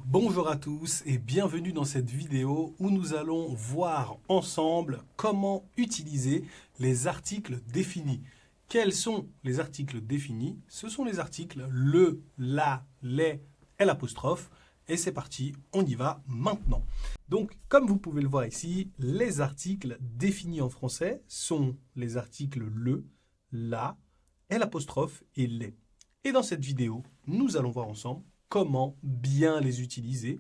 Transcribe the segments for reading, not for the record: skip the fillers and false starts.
Bonjour à tous et bienvenue dans cette vidéo où nous allons voir ensemble comment utiliser les articles définis. Quels sont les articles définis? Ce sont les articles le, la, les, l'apostrophe. Et c'est parti, on y va maintenant. Donc, comme vous pouvez le voir ici, les articles définis en français sont les articles le, la, l'apostrophe et les. Et dans cette vidéo, nous allons voir ensemble comment bien les utiliser.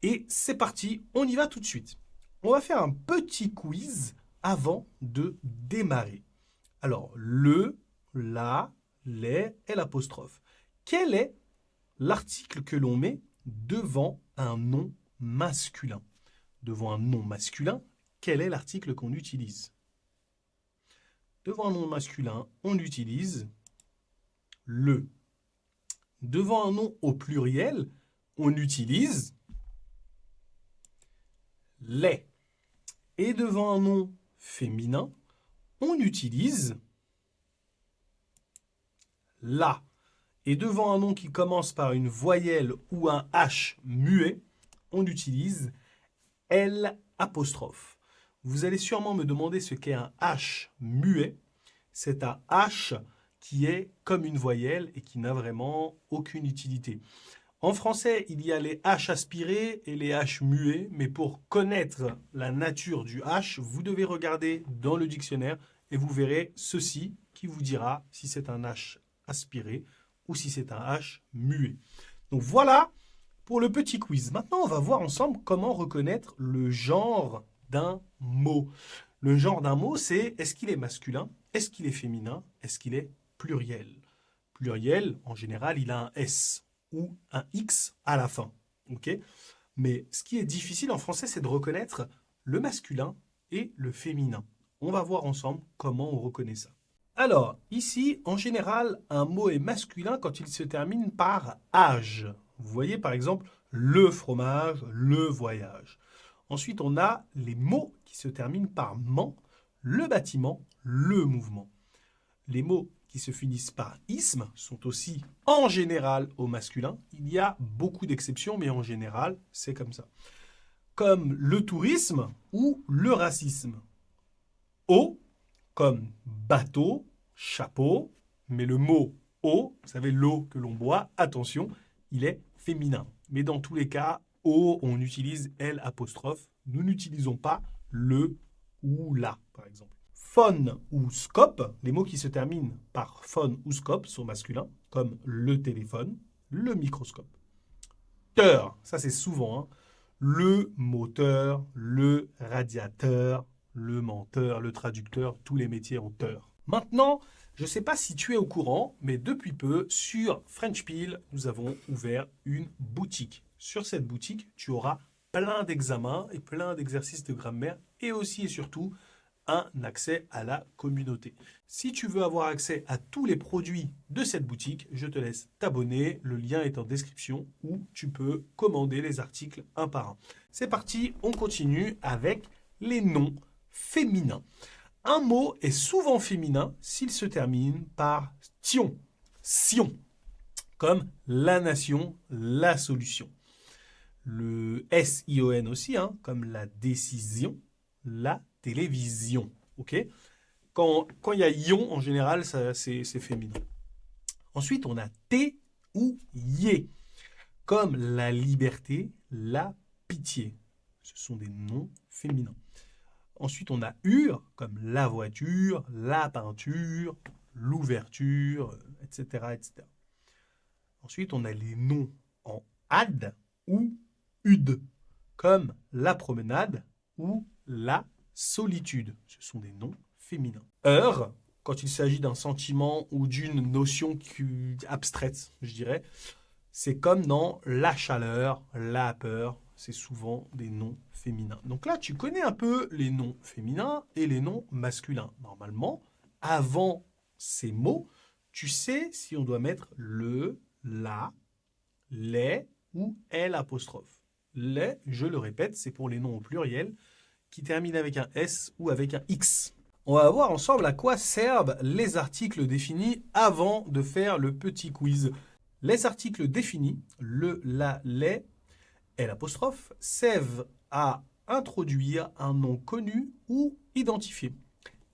Et c'est parti, on y va tout de suite. On va faire un petit quiz avant de démarrer. Alors, le, la, les et l'apostrophe. Quel est l'article que l'on met devant un nom masculin? Devant un nom masculin, quel est l'article qu'on utilise? Devant un nom masculin, on utilise le. Devant un nom au pluriel, on utilise les. Et devant un nom féminin, on utilise la. Et devant un nom qui commence par une voyelle ou un H muet, on utilise L apostrophe. Vous allez sûrement me demander ce qu'est un H muet. C'est un H qui est comme une voyelle et qui n'a vraiment aucune utilité. En français, il y a les H aspirés et les H muets, mais pour connaître la nature du H, vous devez regarder dans le dictionnaire et vous verrez ceci qui vous dira si c'est un H aspiré ou si c'est un H muet. Donc voilà pour le petit quiz. Maintenant, on va voir ensemble comment reconnaître le genre d'un mot. Le genre d'un mot, c'est est-ce qu'il est masculin, est-ce qu'il est féminin, est-ce qu'il est pluriel. Pluriel, en général, il a un S ou un X à la fin. Okay, mais ce qui est difficile en français, c'est de reconnaître le masculin et le féminin. On va voir ensemble comment on reconnaît ça. Alors, ici, en général, un mot est masculin quand il se termine par âge. Vous voyez, par exemple, le fromage, le voyage. Ensuite, on a les mots qui se terminent par ment, le bâtiment, le mouvement. Les mots qui se finissent par isme sont aussi en général au masculin. Il y a beaucoup d'exceptions, mais en général, c'est comme ça. Comme le tourisme ou le racisme. Eau, comme bateau, chapeau, mais le mot eau, vous savez, l'eau que l'on boit, attention, il est féminin. Mais dans tous les cas, eau, on utilise L apostrophe. Nous n'utilisons pas le ou la, par exemple. Phone ou scope, les mots qui se terminent par phone ou scope sont masculins, comme le téléphone, le microscope. Teur, ça c'est souvent, hein, le moteur, le radiateur, le menteur, le traducteur, tous les métiers ont teur. Maintenant, je ne sais pas si tu es au courant, mais depuis peu, sur Frenchpil, nous avons ouvert une boutique. Sur cette boutique, tu auras plein d'examens et plein d'exercices de grammaire et aussi et surtout un accès à la communauté. Si tu veux avoir accès à tous les produits de cette boutique, je te laisse t'abonner. Le lien est en description où tu peux commander les articles un par un. C'est parti, on continue avec les noms féminins. Un mot est souvent féminin s'il se termine par tion, sion, comme la nation, la solution. Le S-I-O-N aussi, hein, comme la décision, la télévision. Okay, quand il y a ion, en général, c'est féminin. Ensuite, on a T ou yé, comme la liberté, la pitié. Ce sont des noms féminins. Ensuite, on a ur, comme la voiture, la peinture, l'ouverture, etc., etc. Ensuite, on a les noms en ad ou ud, comme la promenade ou la solitude. Ce sont des noms féminins. Heure, quand il s'agit d'un sentiment ou d'une notion abstraite, je dirais, c'est comme dans la chaleur, la peur, c'est souvent des noms féminins. Donc là, tu connais un peu les noms féminins et les noms masculins. Normalement, avant ces mots, tu sais si on doit mettre le, la, les ou L apostrophe. Les, je le répète, c'est pour les noms au pluriel qui terminent avec un S ou avec un X. On va voir ensemble à quoi servent les articles définis avant de faire le petit quiz. Les articles définis, le, la, les, L', servent à introduire un nom connu ou identifié.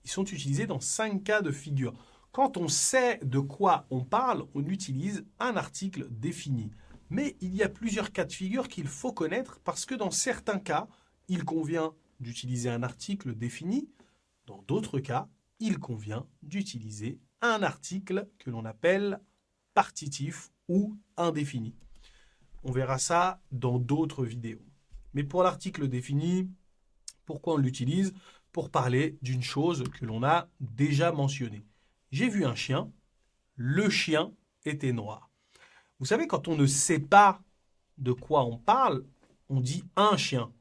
Ils sont utilisés dans 5 cas de figure. Quand on sait de quoi on parle, on utilise un article défini. Mais il y a plusieurs cas de figure qu'il faut connaître parce que dans certains cas, il convient d'utiliser un article défini. Dans d'autres cas, il convient d'utiliser un article que l'on appelle partitif ou indéfini. On verra ça dans d'autres vidéos. Mais pour l'article défini, pourquoi on l'utilise? Pour parler d'une chose que l'on a déjà mentionnée. J'ai vu un chien, le chien était noir. Vous savez, quand on ne sait pas de quoi on parle, on dit un chien.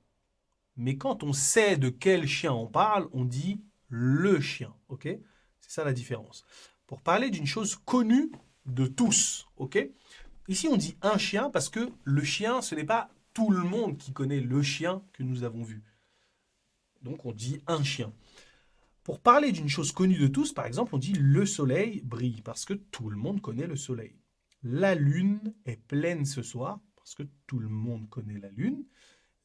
Mais quand on sait de quel chien on parle, on dit le chien. Ok? C'est ça la différence. Pour parler d'une chose connue de tous. Ok? Ici, on dit un chien parce que le chien, ce n'est pas tout le monde qui connaît le chien que nous avons vu. Donc, on dit un chien. Pour parler d'une chose connue de tous, par exemple, on dit le soleil brille parce que tout le monde connaît le soleil. La lune est pleine ce soir parce que tout le monde connaît la lune.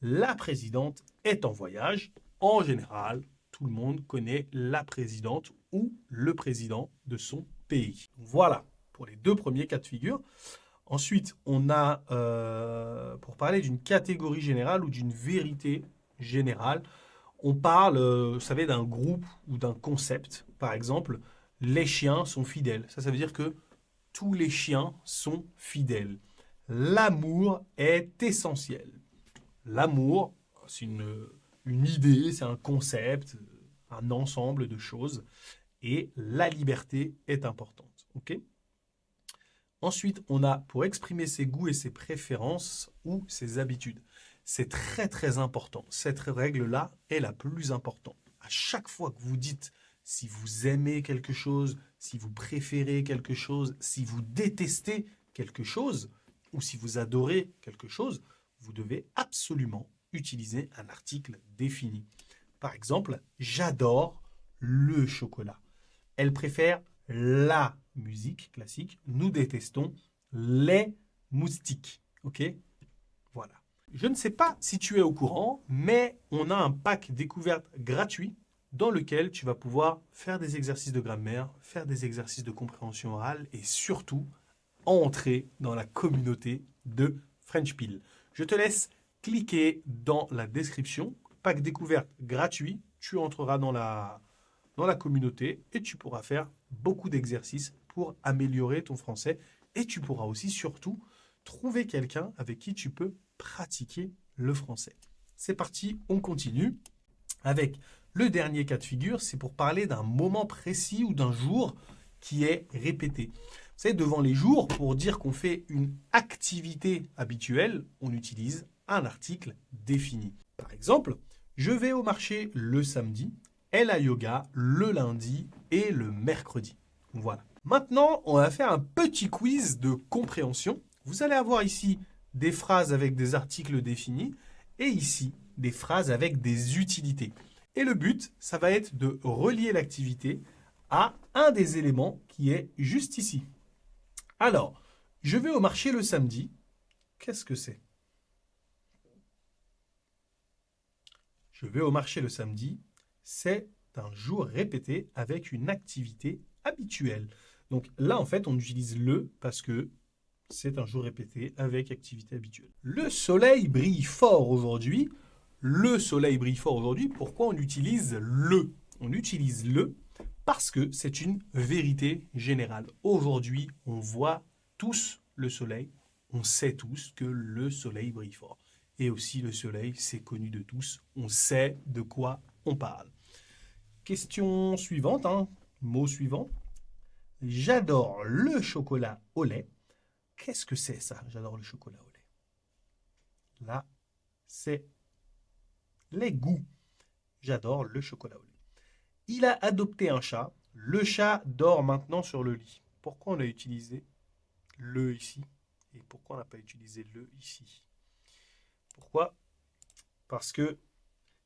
La présidente est en voyage. En général, tout le monde connaît la présidente ou le président de son pays. Voilà pour les 2 premiers cas de figure. Ensuite, on a, pour parler d'une catégorie générale ou d'une vérité générale, on parle, vous savez, d'un groupe ou d'un concept. Par exemple, les chiens sont fidèles. Ça veut dire que tous les chiens sont fidèles. L'amour est essentiel. L'amour, c'est une idée, c'est un concept, un ensemble de choses. Et la liberté est importante. Ok ? Ensuite, on a pour exprimer ses goûts et ses préférences ou ses habitudes. C'est très très important. Cette règle-là est la plus importante. À chaque fois que vous dites si vous aimez quelque chose, si vous préférez quelque chose, si vous détestez quelque chose ou si vous adorez quelque chose, vous devez absolument utiliser un article défini. Par exemple, j'adore le chocolat. Elle préfère la musique classique. Nous détestons les moustiques. Ok ? Voilà. Je ne sais pas si tu es au courant, mais on a un pack découverte gratuit dans lequel tu vas pouvoir faire des exercices de grammaire, faire des exercices de compréhension orale et surtout entrer dans la communauté de Frenchpil. Je te laisse cliquer dans la description. Pack découverte gratuit. Tu entreras dans la communauté et tu pourras faire beaucoup d'exercices pour améliorer ton français et tu pourras aussi surtout trouver quelqu'un avec qui tu peux pratiquer le français. C'est parti, on continue avec le dernier cas de figure, c'est pour parler d'un moment précis ou d'un jour qui est répété. Vous savez, devant les jours, pour dire qu'on fait une activité habituelle, on utilise un article défini. Par exemple, je vais au marché le samedi, elle a yoga le lundi et le mercredi. Voilà. Maintenant, on va faire un petit quiz de compréhension. Vous allez avoir ici des phrases avec des articles définis et ici des phrases avec des utilités. Et le but, ça va être de relier l'activité à un des éléments qui est juste ici. Alors, je vais au marché le samedi. Qu'est-ce que c'est? Je vais au marché le samedi. C'est un jour répété avec une activité habituelle. Donc là, en fait, on utilise le parce que c'est un jour répété avec activité habituelle. Le soleil brille fort aujourd'hui. Le soleil brille fort aujourd'hui. Pourquoi on utilise le? On utilise le parce que c'est une vérité générale. Aujourd'hui, on voit tous le soleil. On sait tous que le soleil brille fort. Et aussi, le soleil, c'est connu de tous. On sait de quoi on parle. Question suivante, mot suivant. J'adore le chocolat au lait. Qu'est-ce que c'est ça? J'adore le chocolat au lait. Là, c'est les goûts. J'adore le chocolat au lait. Il a adopté un chat. Le chat dort maintenant sur le lit. Pourquoi on a utilisé le ici? Et pourquoi on n'a pas utilisé le ici? Pourquoi? Parce que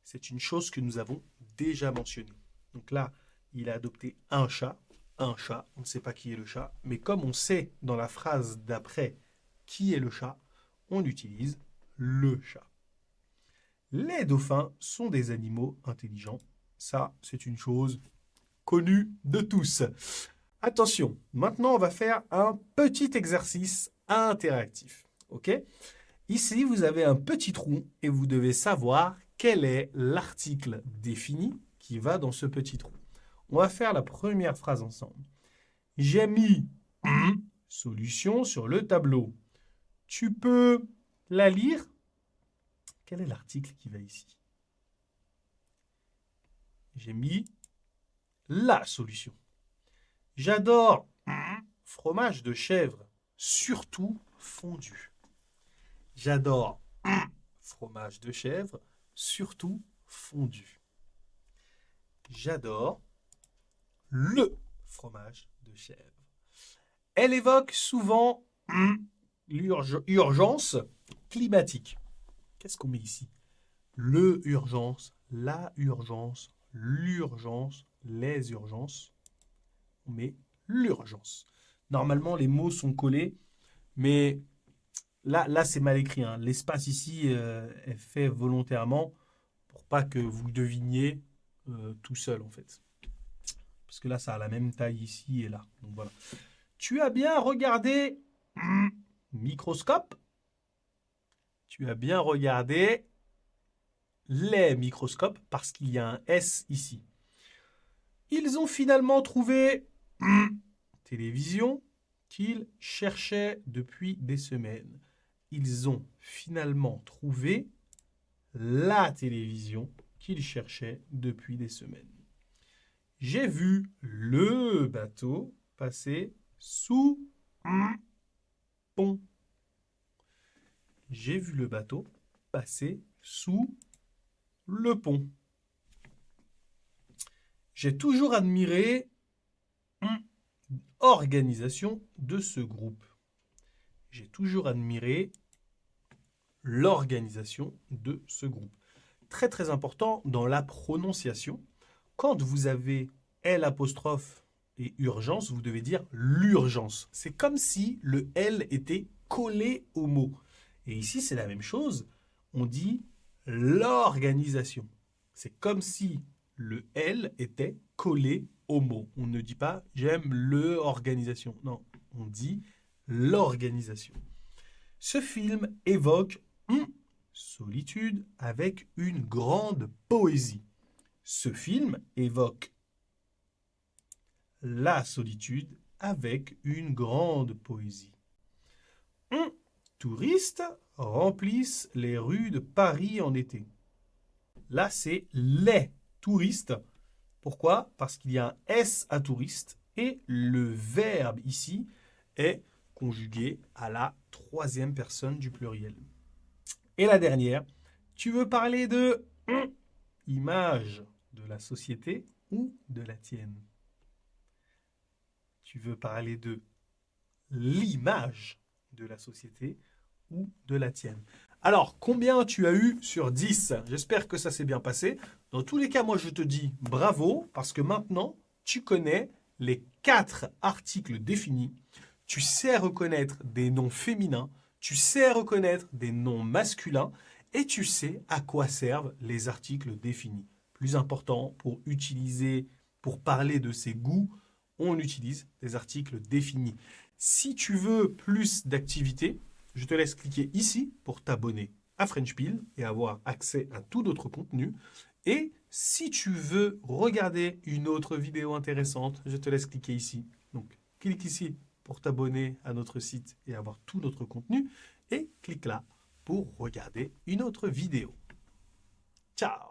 c'est une chose que nous avons déjà mentionnée. Donc là, il a adopté un chat. Un chat, on ne sait pas qui est le chat. Mais comme on sait dans la phrase d'après qui est le chat, on utilise le chat. Les dauphins sont des animaux intelligents. Ça, c'est une chose connue de tous. Attention, maintenant on va faire un petit exercice interactif. Ok? Ici, vous avez un petit trou et vous devez savoir quel est l'article défini qui va dans ce petit trou. On va faire la première phrase ensemble. J'ai mis solution sur le tableau. Tu peux la lire? Quel est l'article qui va ici? J'ai mis la solution. J'adore fromage de chèvre, surtout fondu. J'adore fromage de chèvre, surtout fondu. J'adore le fromage de chèvre. Elle évoque souvent l'urgence climatique. Qu'est-ce qu'on met ici? Le urgence, la urgence, l'urgence, les urgences. On met l'urgence. Normalement, les mots sont collés, mais là c'est mal écrit. Hein. L'espace ici est fait volontairement pour pas que vous deviniez tout seul, en fait. Parce que là, ça a la même taille ici et là. Donc voilà. Tu as bien regardé microscope. Tu as bien regardé les microscopes parce qu'il y a un S ici. Ils ont finalement trouvé télévision qu'ils cherchaient depuis des semaines. Ils ont finalement trouvé la télévision qu'ils cherchaient depuis des semaines. J'ai vu le bateau passer sous un pont. J'ai vu le bateau passer sous le pont. J'ai toujours admiré l'organisation de ce groupe. J'ai toujours admiré l'organisation de ce groupe. Très très important dans la prononciation. Quand vous avez L' et urgence, vous devez dire l'urgence. C'est comme si le L était collé au mot. Et ici, c'est la même chose. On dit l'organisation. C'est comme si le L était collé au mot. On ne dit pas j'aime l'organisation. Non, on dit l'organisation. Ce film évoque une solitude avec une grande poésie. Ce film évoque la solitude avec une grande poésie. Touristes remplissent les rues de Paris en été. Là, c'est les touristes. Pourquoi? Parce qu'il y a un S à touriste et le verbe ici est conjugué à la troisième personne du pluriel. Et la dernière, tu veux parler de image de la société ou de la tienne? Tu veux parler de l'image de la société ou de la tienne. Alors, combien tu as eu sur 10? J'espère que ça s'est bien passé. Dans tous les cas, moi, je te dis bravo parce que maintenant, tu connais les 4 articles définis. Tu sais reconnaître des noms féminins, tu sais reconnaître des noms masculins et tu sais à quoi servent les articles définis. Plus important, pour parler de ces goûts, on utilise des articles définis. Si tu veux plus d'activités, je te laisse cliquer ici pour t'abonner à Frenchpil et avoir accès à tout d'autres contenus. Et si tu veux regarder une autre vidéo intéressante, je te laisse cliquer ici. Donc, clique ici pour t'abonner à notre site et avoir tout notre contenu. Et clique là pour regarder une autre vidéo. Ciao!